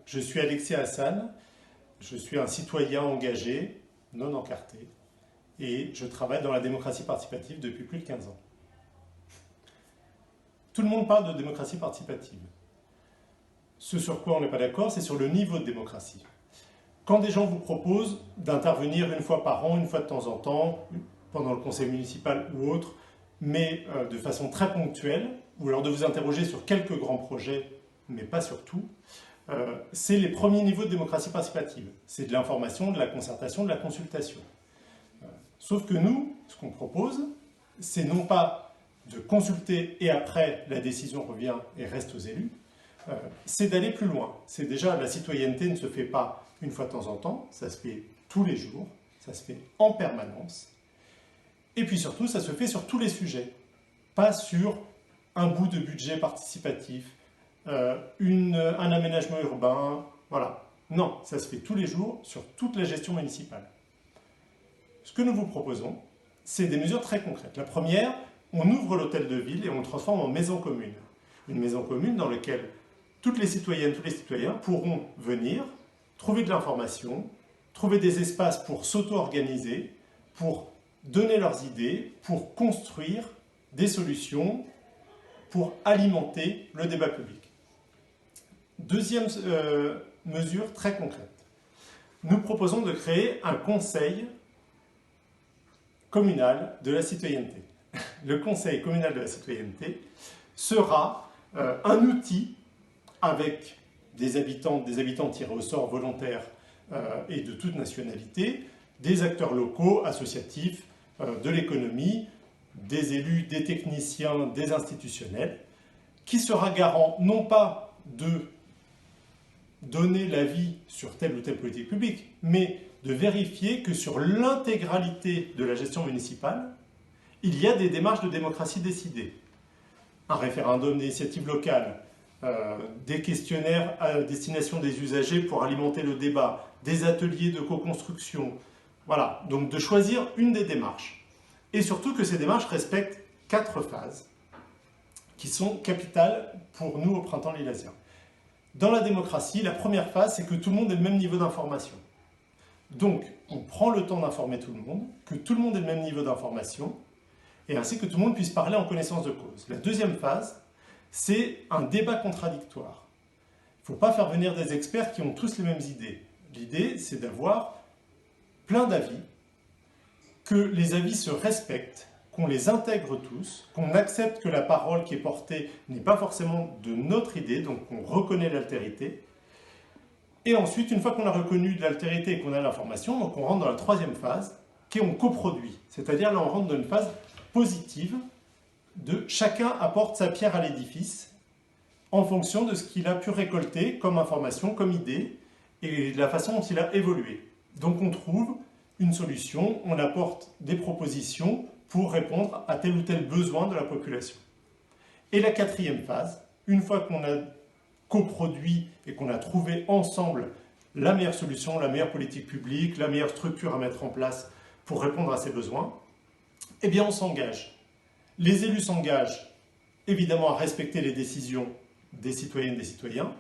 Je suis Alexis Hassan, je suis un citoyen engagé, non encarté, et je travaille dans la démocratie participative depuis plus de 15 ans. Tout le monde parle de démocratie participative. Ce sur quoi on n'est pas d'accord, c'est sur le niveau de démocratie. Quand des gens vous proposent d'intervenir une fois par an, une fois de temps en temps, pendant le conseil municipal ou autre, mais de façon très ponctuelle, ou alors de vous interroger sur quelques grands projets, mais pas sur tout, c'est les premiers niveaux de démocratie participative. C'est de l'information, de la concertation, de la consultation. Sauf que nous, ce qu'on propose, c'est non pas de consulter et après la décision revient et reste aux élus, c'est d'aller plus loin. C'est déjà, la citoyenneté ne se fait pas une fois de temps en temps, ça se fait tous les jours, ça se fait en permanence. Et puis surtout, ça se fait sur tous les sujets, pas sur un bout de budget participatif, un aménagement urbain, voilà. Non, ça se fait tous les jours sur toute la gestion municipale. Ce que nous vous proposons, c'est des mesures très concrètes. La première, on ouvre l'hôtel de ville et on le transforme en maison commune. Une maison commune dans laquelle toutes les citoyennes, tous les citoyens pourront venir, trouver de l'information, trouver des espaces pour s'auto-organiser, pour donner leurs idées, pour construire des solutions, pour alimenter le débat public. Deuxième mesure très concrète. Nous proposons de créer un conseil communal de la citoyenneté. Le conseil communal de la citoyenneté sera un outil avec des habitants tirés au sort volontaires et de toute nationalité, des acteurs locaux, associatifs, de l'économie, des élus, des techniciens, des institutionnels, qui sera garant non pas de donner l'avis sur telle ou telle politique publique, mais de vérifier que sur l'intégralité de la gestion municipale, il y a des démarches de démocratie décidées. Un référendum d'initiative locale, des questionnaires à destination des usagers pour alimenter le débat, des ateliers de co-construction. Voilà, donc de choisir une des démarches. Et surtout que ces démarches respectent 4 phases qui sont capitales pour nous au Printemps Lillasien. Dans la démocratie, la première phase, c'est que tout le monde ait le même niveau d'information. Donc, on prend le temps d'informer tout le monde, que tout le monde ait le même niveau d'information, et ainsi que tout le monde puisse parler en connaissance de cause. La deuxième phase, c'est un débat contradictoire. Il ne faut pas faire venir des experts qui ont tous les mêmes idées. L'idée, c'est d'avoir plein d'avis, que les avis se respectent, qu'on les intègre tous, qu'on accepte que la parole qui est portée n'est pas forcément de notre idée, donc on reconnaît l'altérité. Et ensuite, une fois qu'on a reconnu l'altérité et qu'on a l'information, donc on rentre dans la troisième phase, qui est on coproduit. C'est-à-dire là, on rentre dans une phase positive de chacun apporte sa pierre à l'édifice en fonction de ce qu'il a pu récolter comme information, comme idée, et de la façon dont il a évolué. Donc on trouve une solution, on apporte des propositions pour répondre à tel ou tel besoin de la population. Et la quatrième phase, une fois qu'on a coproduit et qu'on a trouvé ensemble la meilleure solution, la meilleure politique publique, la meilleure structure à mettre en place pour répondre à ces besoins, eh bien on s'engage. Les élus s'engagent évidemment à respecter les décisions des citoyennes et des citoyens.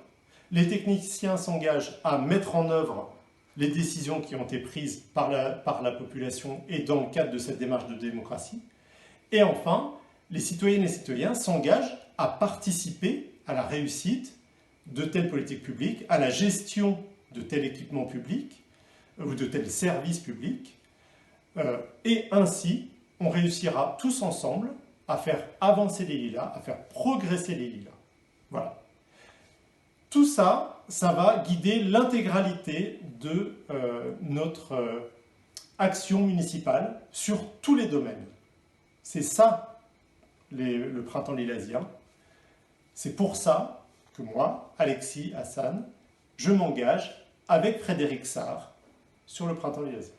Les techniciens s'engagent à mettre en œuvre les décisions qui ont été prises par la population et dans le cadre de cette démarche de démocratie. Et enfin, les citoyennes et citoyens s'engagent à participer à la réussite de telle politique publique, à la gestion de tel équipement public ou de tel service public. Et ainsi, on réussira tous ensemble à faire avancer les lilas, à faire progresser les lilas. Voilà. Tout ça, ça va guider l'intégralité de notre action municipale sur tous les domaines. C'est ça, le Printemps Lillasien. C'est pour ça que moi, Alexis Hassan, je m'engage avec Frédéric Sarr sur le Printemps Lillasien.